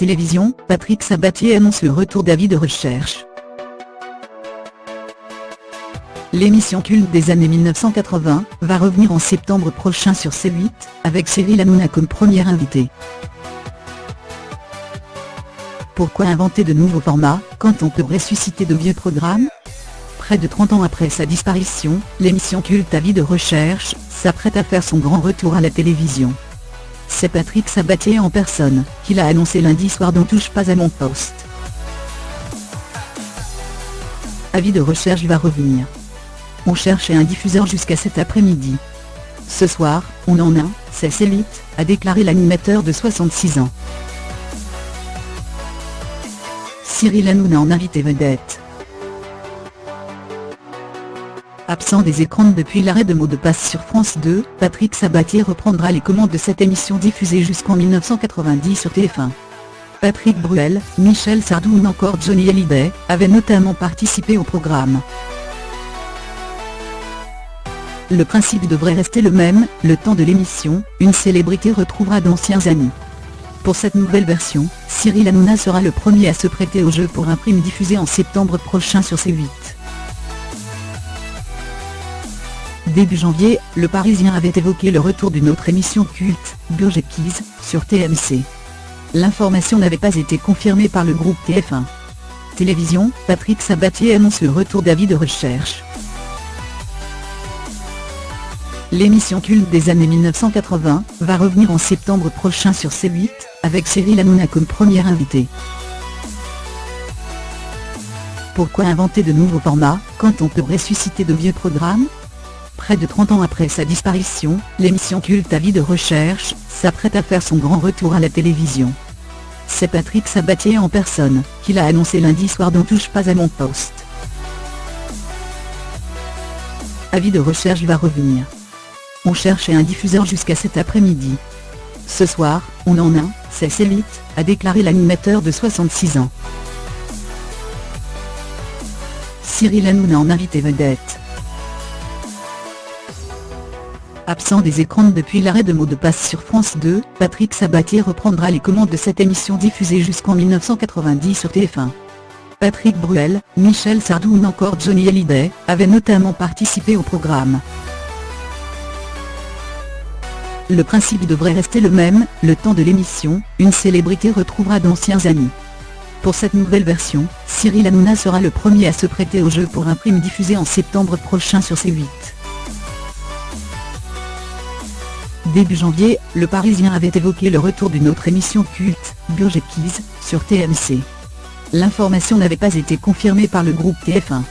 Télévision, Patrick Sabatier annonce le retour d'Avis de recherche. L'émission culte des années 1980 va revenir en septembre prochain sur C8, avec Cyril Hanouna comme premier invité. Pourquoi inventer de nouveaux formats, quand on peut ressusciter de vieux programmes ? Près de 30 ans après sa disparition, l'émission culte Avis de recherche s'apprête à faire son grand retour à la télévision. C'est Patrick Sabatier en personne, qui l'a annoncé lundi soir dans Touche pas à mon poste. Avis de recherche va revenir. On cherchait un diffuseur jusqu'à cet après-midi. Ce soir, on en a, c'est C8, a déclaré l'animateur de 66 ans. Cyril Hanouna en invité vedette. Absent des écrans depuis l'arrêt de Mots de passe sur France 2, Patrick Sabatier reprendra les commandes de cette émission diffusée jusqu'en 1990 sur TF1. Patrick Bruel, Michel Sardou ou encore Johnny Hallyday avaient notamment participé au programme. Le principe devrait rester le même, le temps de l'émission, une célébrité retrouvera d'anciens amis. Pour cette nouvelle version, Cyril Hanouna sera le premier à se prêter au jeu pour un prime diffusé en septembre prochain sur C8. Début janvier, Le Parisien avait évoqué le retour d'une autre émission culte, Burj Quiz, sur TMC. L'information n'avait pas été confirmée par le groupe TF1. Télévision, Patrick Sabatier annonce le retour d'Avis de recherche. L'émission culte des années 1980 va revenir en septembre prochain sur C8, avec Cyril Hanouna comme premier invité. Pourquoi inventer de nouveaux formats, quand on peut ressusciter de vieux programmes ? Près de 30 ans après sa disparition, l'émission culte Avis de recherche s'apprête à faire son grand retour à la télévision. C'est Patrick Sabatier en personne, qui l'a annoncé lundi soir dans Touche pas à mon poste. Avis de recherche va revenir. On cherchait un diffuseur jusqu'à cet après-midi. Ce soir, on en a, c'est C8, a déclaré l'animateur de 66 ans. Cyril Hanouna en invité vedette. Absent des écrans depuis l'arrêt de Mots de passe sur France 2, Patrick Sabatier reprendra les commandes de cette émission diffusée jusqu'en 1990 sur TF1. Patrick Bruel, Michel Sardou ou encore Johnny Hallyday avaient notamment participé au programme. Le principe devrait rester le même, le temps de l'émission, une célébrité retrouvera d'anciens amis. Pour cette nouvelle version, Cyril Hanouna sera le premier à se prêter au jeu pour un prime diffusé en septembre prochain sur C8. Début janvier, Le Parisien avait évoqué le retour d'une autre émission culte, Burj Quiz, sur TMC. L'information n'avait pas été confirmée par le groupe TF1.